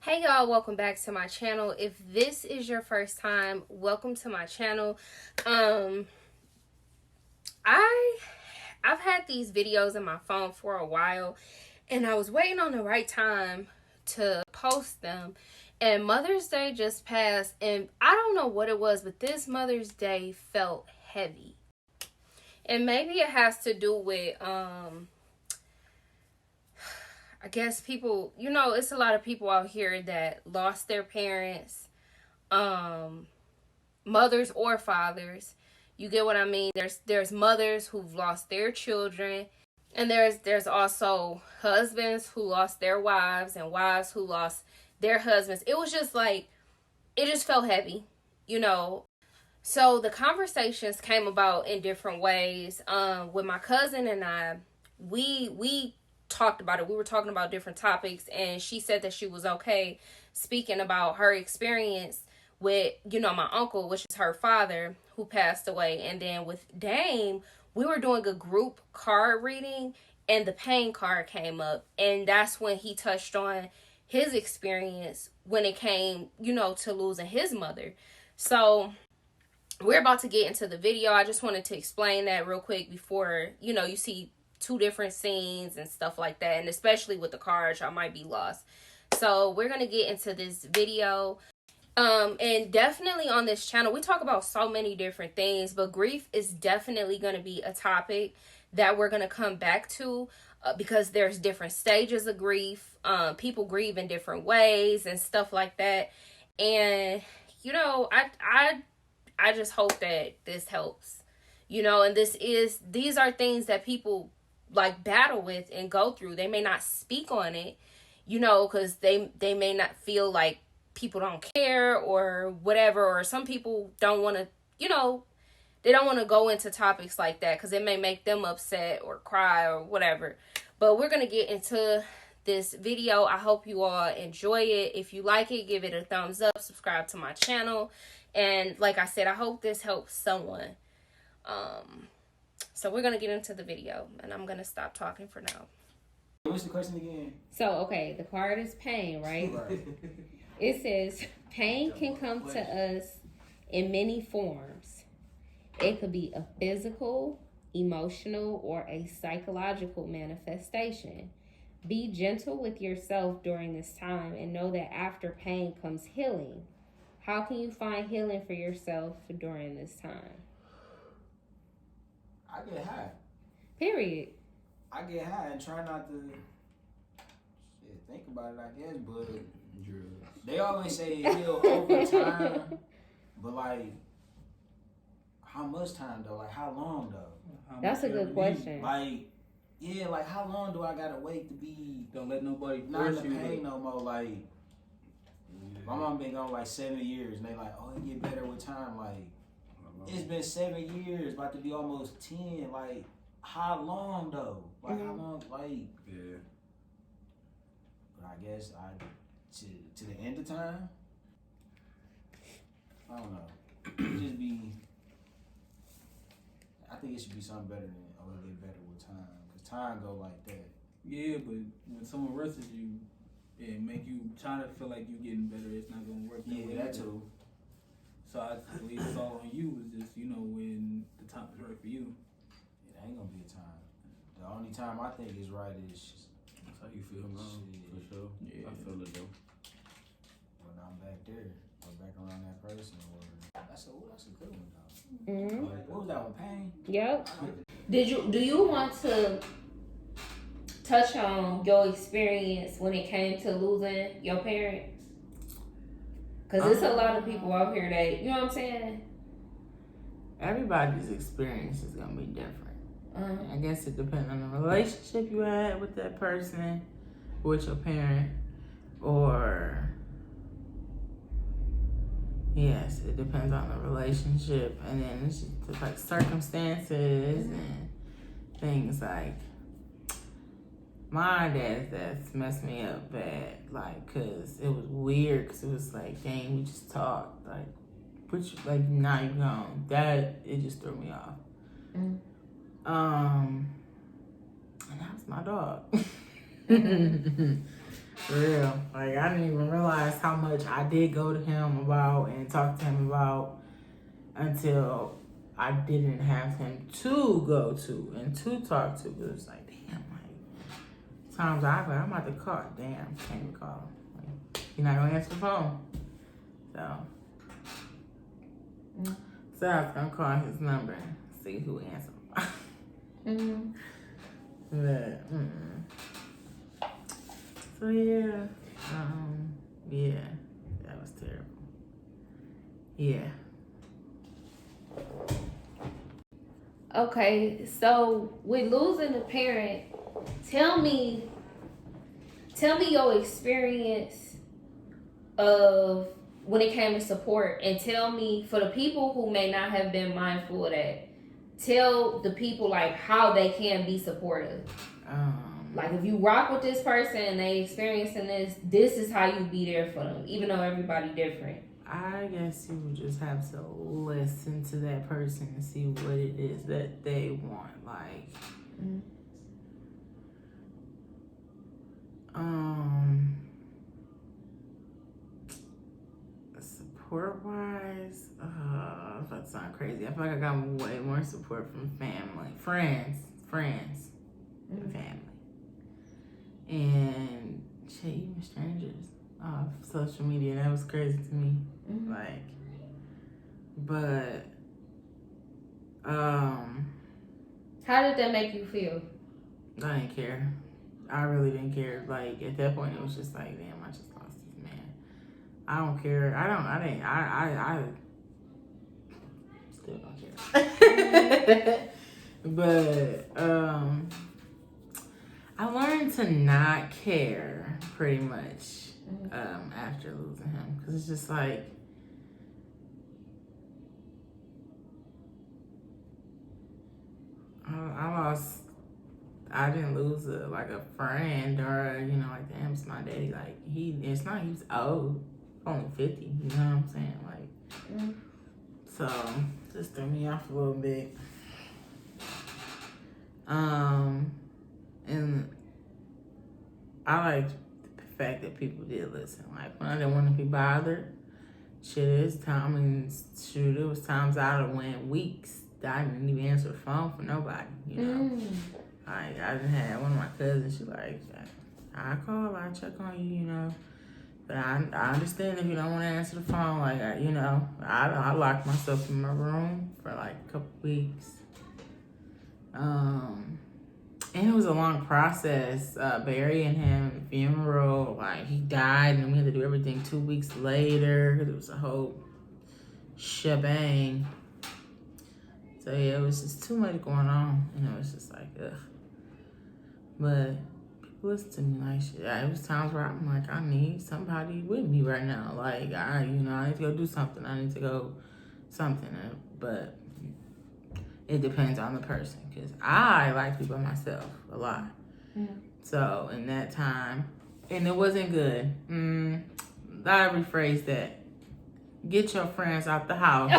Hey y'all, welcome back to my channel. If this is your first time, welcome to my channel. I've had these videos in my phone for a while and I was waiting on the right time to post them. And Mother's Day just passed and I don't know what it was, but this Mother's Day felt heavy. And maybe it has to do with I guess people, it's a lot of people out here that lost their parents, mothers or fathers. You get what I mean? There's mothers who've lost their children, and there's also husbands who lost their wives and wives who lost their husbands. It was just like it just felt heavy, you know. So the conversations came about in different ways. With my cousin and I, we talked about it. We were talking about different topics, and she said that she was okay speaking about her experience with, my uncle, which is her father, who passed away. And then with Dame, we were doing a group card reading, and the pain card came up, and that's when he touched on his experience when it came, to losing his mother. So we're about to get into the video. I just wanted to explain that real quick before, you see two different scenes and stuff like that. And especially with the cards, I might be lost. So we're going to get into this video. And definitely on this channel, we talk about so many different things, but grief is definitely going to be a topic that we're going to come back to because there's different stages of grief. People grieve in different ways and stuff like that. And, I just hope that this helps, and these are things that people like battle with and go through. They may not speak on it, because they may not feel like people don't care or whatever, or some people don't want to, they don't want to go into topics like that because it may make them upset or cry or whatever. But we're going to get into this video. I hope you all enjoy it. If you like it, give it a thumbs up, subscribe to my channel. And like I said, I hope this helps someone. So we're going to get into the video, and I'm going to stop talking for now. What's the question again? So, okay, the card is pain, right? It says, pain can come to us in many forms. It could be a physical, emotional, or a psychological manifestation. Be gentle with yourself during this time and know that after pain comes healing. How can you find healing for yourself during this time? I get high. Period. I get high and try not to think about it, I guess, but they always say it heal over time. But like, how much time though? Like, how long though? That's a good question. Like, yeah, like how long do I gotta wait to be? Don't let nobody not force in you the pain no more. Like, my mom been gone like 7 years, and they like, oh, it get better with time. Like, it's been 7 years, about to be almost 10. Like, how long though? Like, how long? Like, yeah. But I guess to the end of time. I don't know. It just be. I think it should be something better than oh, it get better with time, cause time go like that. Yeah, but when someone rushes you and make you try to feel like you're getting better, it's not gonna work. Yeah, that too. So I believe it's all on you. Is just when the time is right for you. It ain't gonna be a time. The only time I think is right is that's how you feel now, for sure. Yeah, I feel it though. when I'm back there or back around that person. Or that's a good one though. Mm-hmm. What was that one? Pain. Yep. Do you want to touch on your experience when it came to losing your parents? Because there's a lot of people out here that, you know what I'm saying? Everybody's experience is gonna be different. I guess it depends on the relationship you had with that person, with your parent, or yes, it depends on the relationship, and then it's just like circumstances and things like my dad's death messed me up bad, like, cause it was weird, cause it was like, dang, we just talked, like, like, now you gone. That, it just threw me off. And that was my dog. For real. Like, I didn't even realize how much I did go to him about and talk to him about until I didn't have him to go to and to talk to. But it was like, damn, like, times I'm about to call. Damn, can't even call him. Like, you're not gonna answer the phone. So I was gonna call his number and see who answered. But, so yeah, yeah, that was terrible. Yeah. Okay, so with losing a parent, tell me your experience of when it came to support, and tell me, for the people who may not have been mindful of that, tell the people like how they can be supportive. Like, if you rock with this person and they experiencing this is how you be there for them, even though everybody different. I guess you would just have to listen to that person and see what it is that they want. Like, support wise, that sounds crazy. I feel like I got way more support from family, friends, and family. And shit, even strangers off social media. That was crazy to me. Like, but how did that make you feel? I didn't care. I really didn't care. Like, at that point, it was just like, damn, I just lost this man. I don't care. I still don't care. But I learned to not care pretty much after losing him, because it's just like, I didn't lose a friend or, like, damn, it's my daddy. Like, he was old, only 50, you know what I'm saying? Like, so just threw me off a little bit. And I like the fact that people did listen. Like, when I didn't want to be bothered, there was times I went weeks that I didn't even answer the phone for nobody, Like, I didn't have one of my cousins, she like, I call, I check on you, But I understand if you don't want to answer the phone. Like, I locked myself in my room for like a couple weeks. And it was a long process, burying him, funeral, like, he died, and we had to do everything 2 weeks later, because it was a whole shebang. So yeah, it was just too much going on, and it was just like, ugh. But people listen to me like shit. It was times where I'm like, I need somebody with me right now. Like, I need to go do something. I need to go something. But it depends on the person, because I like to be by myself a lot. So in that time, and it wasn't good. I rephrase that. Get your friends out the house.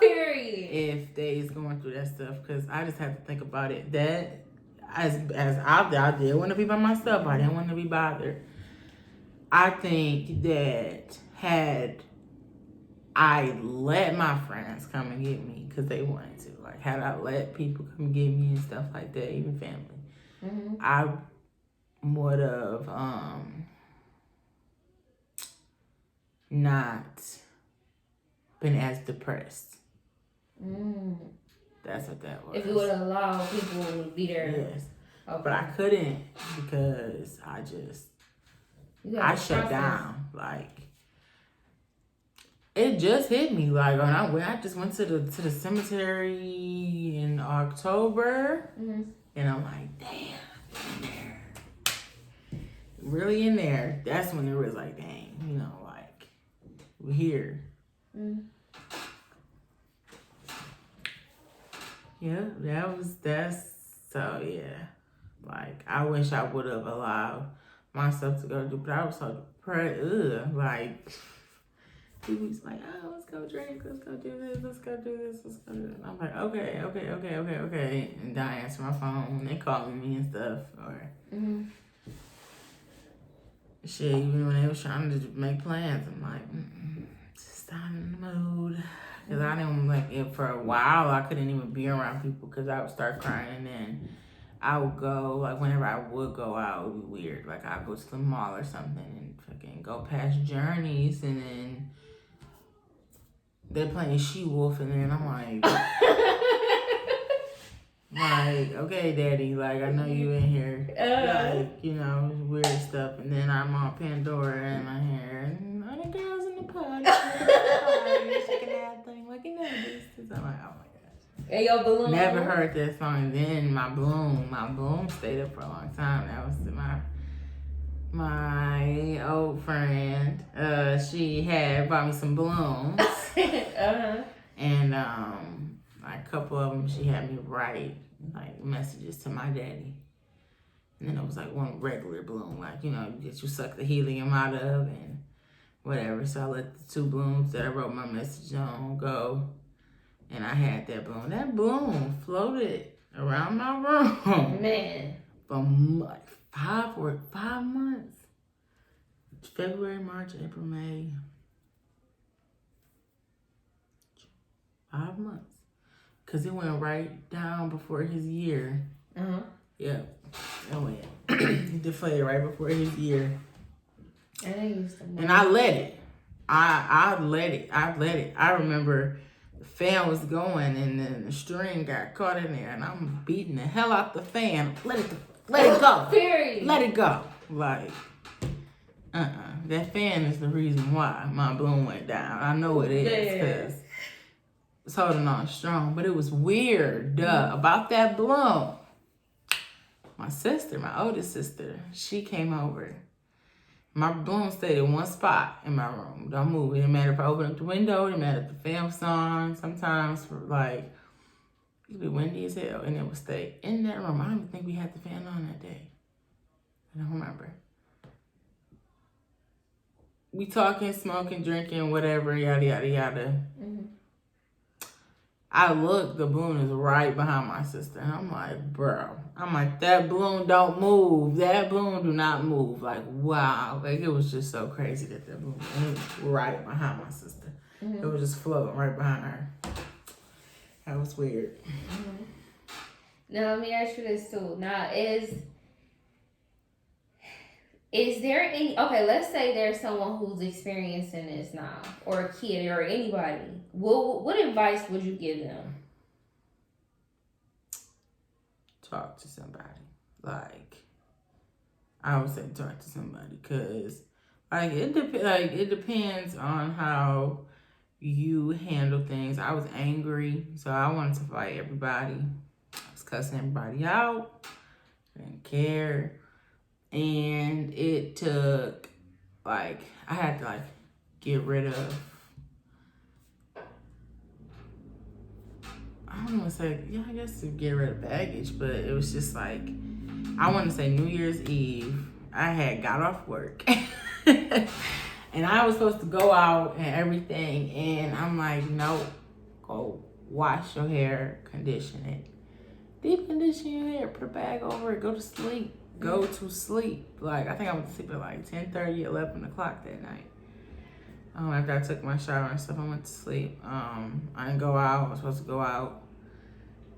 Period. If they is going through that stuff, because I just have to think about it. That as I did want to be by myself, I didn't want to be bothered. I think that had I let my friends come and get me because they wanted to, like, had I let people come get me and stuff like that, even family, I would have not been as depressed. That's what that was. If you would have allowed people to be there. Yes. Okay. But I couldn't, because I shut down. Like, it just hit me. Like, when I just went to the cemetery in October, and I'm like, damn, in there. Really in there. That's when it was like, dang, like, we're here. Yeah, so yeah. Like, I wish I would have allowed myself to go do, but I was so depressed. Like, people was like, oh, let's go drink, let's go do this, let's go do this, let's go do this. And I'm like, okay. And then I answer my phone when they calling me and stuff, or shit, even when they was trying to make plans, I'm like, just not in the mood. Because I didn't, like, for a while, I couldn't even be around people because I would start crying. And then I would go, like, whenever I would go out, it would be weird. Like, I'd go to the mall or something and fucking go past Journeys. And then they're playing She-Wolf. And then I'm like, okay, daddy, like, I know you in here. Like, you know, weird stuff. And then I'm on Pandora and my hair. And all the girls in the party. Shaking that thing like you know this. I'm like, oh my gosh. And your balloon. Never heard that song. And then my bloom stayed up for a long time. That was my old friend. She had bought me some balloons. And like a couple of them, she had me write like messages to my daddy. And then it was like one regular balloon, like, you know, that you suck the helium out of and whatever. So I let the 2 balloons that I wrote my message on go. And I had that balloon. That balloon floated around my room. Man. For like 5 months. February, March, April, May. 5 months. Because it went right down before his year. Yeah. It went. It deflated right before his year. And I let it. I let it. I remember the fan was going and then the string got caught in there and I'm beating the hell out the fan. Let it go. Period. Let it go. Like, that fan is the reason why my balloon went down. I know it is because it's holding on strong. But it was weird about that balloon. My sister, my oldest sister, she came over. My balloon stayed in one spot in my room. Don't move. It didn't matter if I opened up the window. It didn't matter if the fan was on. Sometimes, for like, it would be windy as hell, and it would stay in that room. I don't even think we had the fan on that day. I don't remember. We talking, smoking, drinking, whatever, yada, yada, yada. I look, the balloon is right behind my sister. And I'm like, bro. I'm like, that balloon don't move. That balloon do not move. Like, wow. Like, it was just so crazy that balloon was right behind my sister. It was just floating right behind her. That was weird. Now, let me ask you this, too. Now, is there any... Okay, let's say there's someone who's experiencing this now. Or a kid or anybody. What advice would you give them? Talk to somebody. Like, I would say talk to somebody. Because, like, it depends on how you handle things. I was angry. So I wanted to fight everybody. I was cussing everybody out. I didn't care. And it took, like, I had to, like, get rid of, I don't want to say, yeah, I guess to get rid of baggage, but it was just like, I want to say New Year's Eve, I had got off work. And I was supposed to go out and everything, and I'm like, no, go wash your hair, condition it. Deep condition your hair, put a bag over it, go to sleep. Go to sleep. Like, I think I went to sleep at like 10:30, 11 o'clock that night. After I took my shower and stuff, I went to sleep. I didn't go out. I was supposed to go out.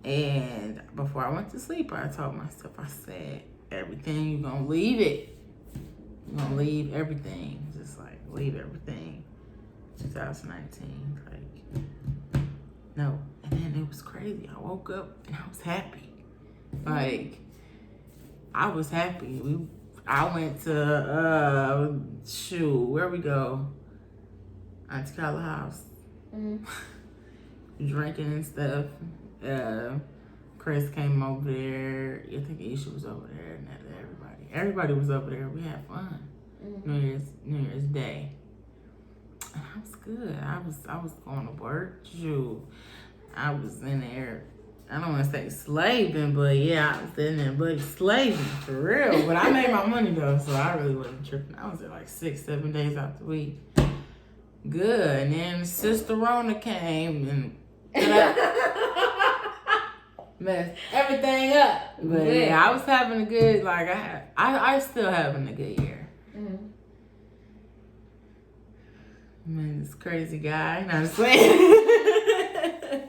And before I went to sleep, I told myself, I said, everything, you're going to leave it. You're going to leave everything. Just like, leave everything. 2019. Like, no. And then it was crazy. I woke up and I was happy. Like, I was happy. I went to, where we go? Auntie Carla's house. Drinking and stuff. Chris came over there. I think Isha was over there and everybody. Everybody was over there. We had fun. New Year's Day. And I was good. I was going to work. I was in there. I don't want to say slaving, but yeah, I was in there, but slaving for real. But I made my money though, so I really wasn't tripping. I was there like 6-7 days out the week. Good. And then Sister Rona came and messed everything up. But yeah, I was having a good, like, I still having a good year. Man, this crazy guy. No, I'm just saying.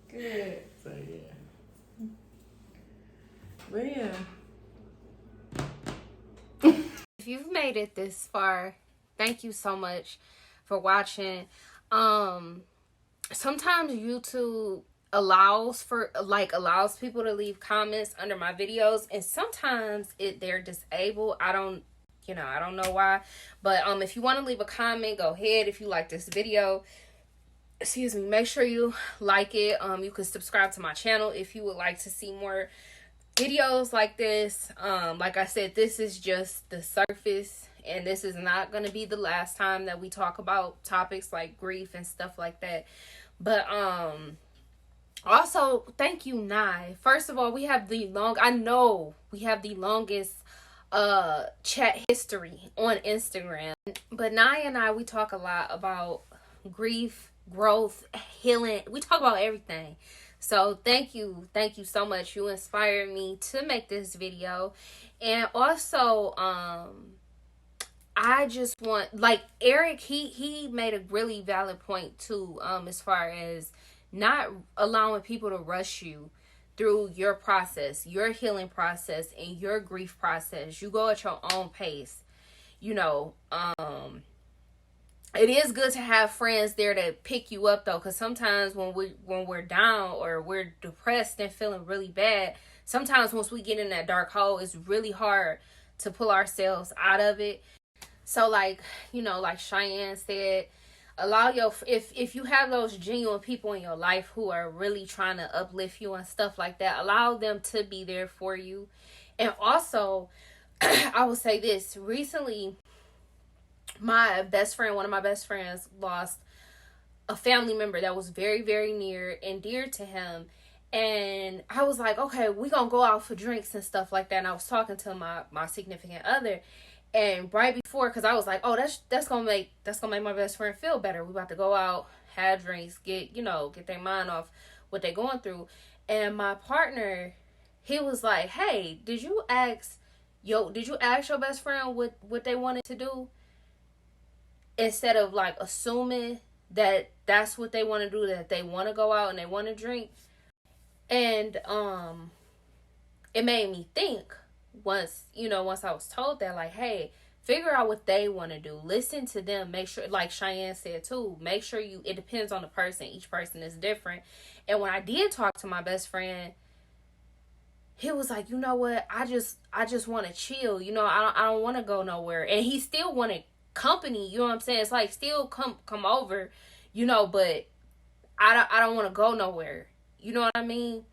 Good. So yeah. But yeah. If you've made it this far, thank you so much for watching. Sometimes YouTube allows people to leave comments under my videos, and sometimes they're disabled. I don't know why, but if you want to leave a comment, go ahead. If you like this video, make sure you like it. You can subscribe to my channel if you would like to see more videos like this. Like I said, this is just the surface, and this is not going to be the last time that we talk about topics like grief and stuff like that. But also, thank you, Nye. First of all, we have the longest chat history on Instagram. But Nye and I, we talk a lot about grief, growth, healing. We talk about everything. So thank you so much. You inspired me to make this video. And also, I just want, like, Eric, he made a really valid point too, as far as not allowing people to rush you through your process, your healing process, and your grief process. You go at your own pace. It is good to have friends there to pick you up though, because sometimes when we're down or we're depressed and feeling really bad, sometimes once we get in that dark hole, it's really hard to pull ourselves out of it. So like Cheyenne said, if you have those genuine people in your life who are really trying to uplift you and stuff like that, allow them to be there for you. And also, I will say this, recently, one of my best friends lost a family member that was very, very near and dear to him. And I was like, okay, we gonna go out for drinks and stuff like that. And I was talking to my significant other, and right before, because I was like, oh, that's gonna make my best friend feel better. We about to go out, have drinks, get their mind off what they're going through. And my partner, he was like, hey, did you ask your best friend what they wanted to do? Instead of like assuming that that's what they want to do, that they want to go out and they want to drink. And it made me think once I was told that, like, hey, figure out what they want to do. Listen to them. Make sure, like Cheyenne said too, make sure it depends on the person. Each person is different. And when I did talk to my best friend, he was like, you know what? I just want to chill. I don't want to go nowhere. And he still wanted company. You know what I'm saying? It's like, still come over, but I don't want to go nowhere. You know what I mean?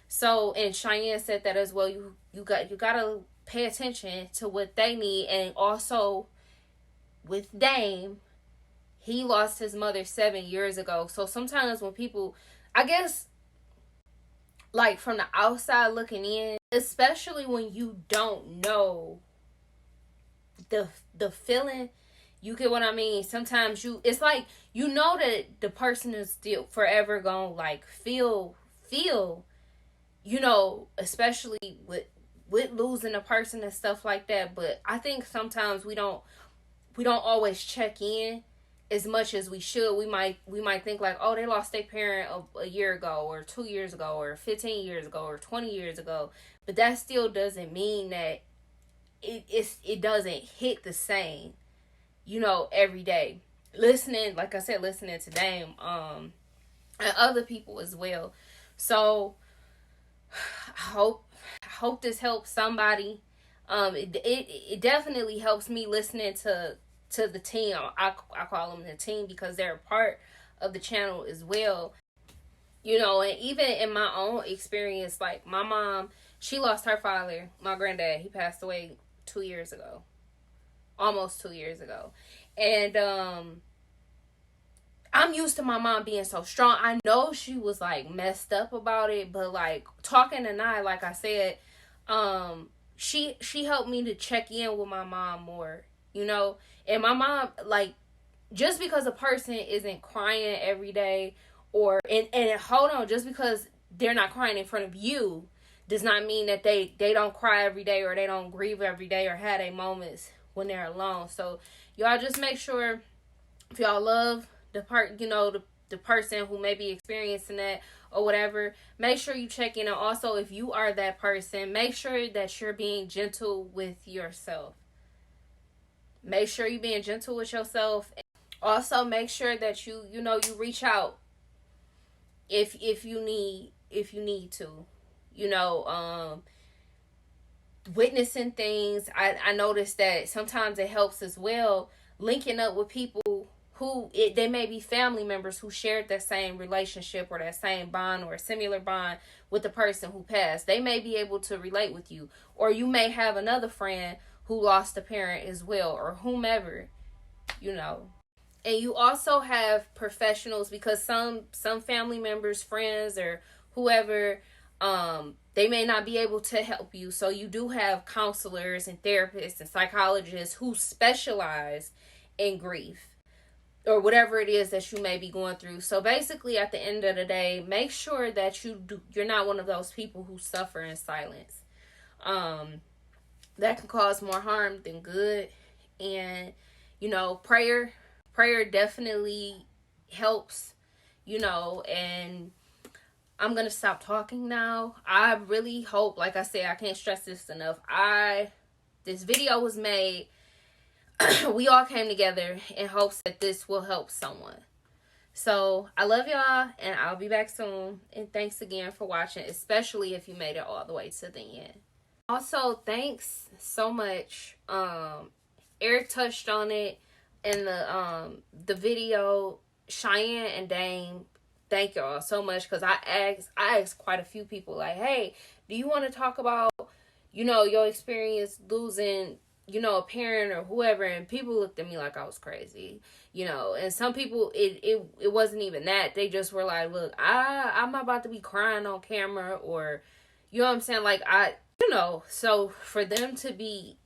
So, and Cheyenne said that as well. You gotta pay attention to what they need. And also with Dame, he lost his mother 7 years ago. So sometimes when people, I guess, like from the outside looking in, especially when you don't know the feeling, you get what I mean? Sometimes it's like, that the person is still forever gonna like feel, especially with losing a person and stuff like that. But I think sometimes we don't always check in as much as we should. We might think like, oh, they lost their parent a year ago or 2 years ago or 15 years ago or 20 years ago. But that still doesn't mean that it doesn't hit the same, every day. Listening to Dame, and other people as well. So I hope this helps somebody. It definitely helps me listening to the team. I call them the team because they're a part of the channel as well. And even in my own experience, like my mom, she lost her father, my granddad. He passed away 2 years ago. Almost 2 years ago. And I'm used to my mom being so strong. I know she was like messed up about it, but like talking to Nye, like I said, she helped me to check in with my mom more, and my mom, like, just because a person isn't crying every day and hold on, just because they're not crying in front of you does not mean that they don't cry every day or they don't grieve every day or have their moments when they're alone. So y'all just make sure if y'all love the person who may be experiencing that or whatever, make sure you check in. And also, if you are that person, make sure that you're being gentle with yourself. Make sure you're being gentle with yourself. Also, make sure that you reach out if you need to. Witnessing things. I noticed that sometimes it helps as well, linking up with people who they may be family members who shared that same relationship or that same bond or a similar bond with the person who passed. They may be able to relate with you, or you may have another friend who lost a parent as well, or whomever, And you also have professionals, because some family members, friends, or whoever, they may not be able to help you. So you do have counselors and therapists and psychologists who specialize in grief or whatever it is that you may be going through. So basically, at the end of the day, make sure that you're not one of those people who suffer in silence. That can cause more harm than good. And, prayer definitely helps, and I'm going to stop talking now. I really hope, like I said, I can't stress this enough. This video was made. We all came together in hopes that this will help someone. So I love y'all, and I'll be back soon. And thanks again for watching, especially if you made it all the way to the end. Also, thanks so much. Eric touched on it in the video. Cheyenne and Dame, thank y'all so much, because I asked quite a few people, like, hey, do you want to talk about, your experience losing, a parent or whoever? And people looked at me like I was crazy, and some people, it wasn't even that. They just were like, look, I'm about to be crying on camera, or, you know what I'm saying? Like, so for them to be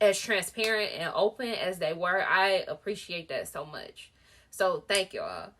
as transparent and open as they were, I appreciate that so much. So thank y'all.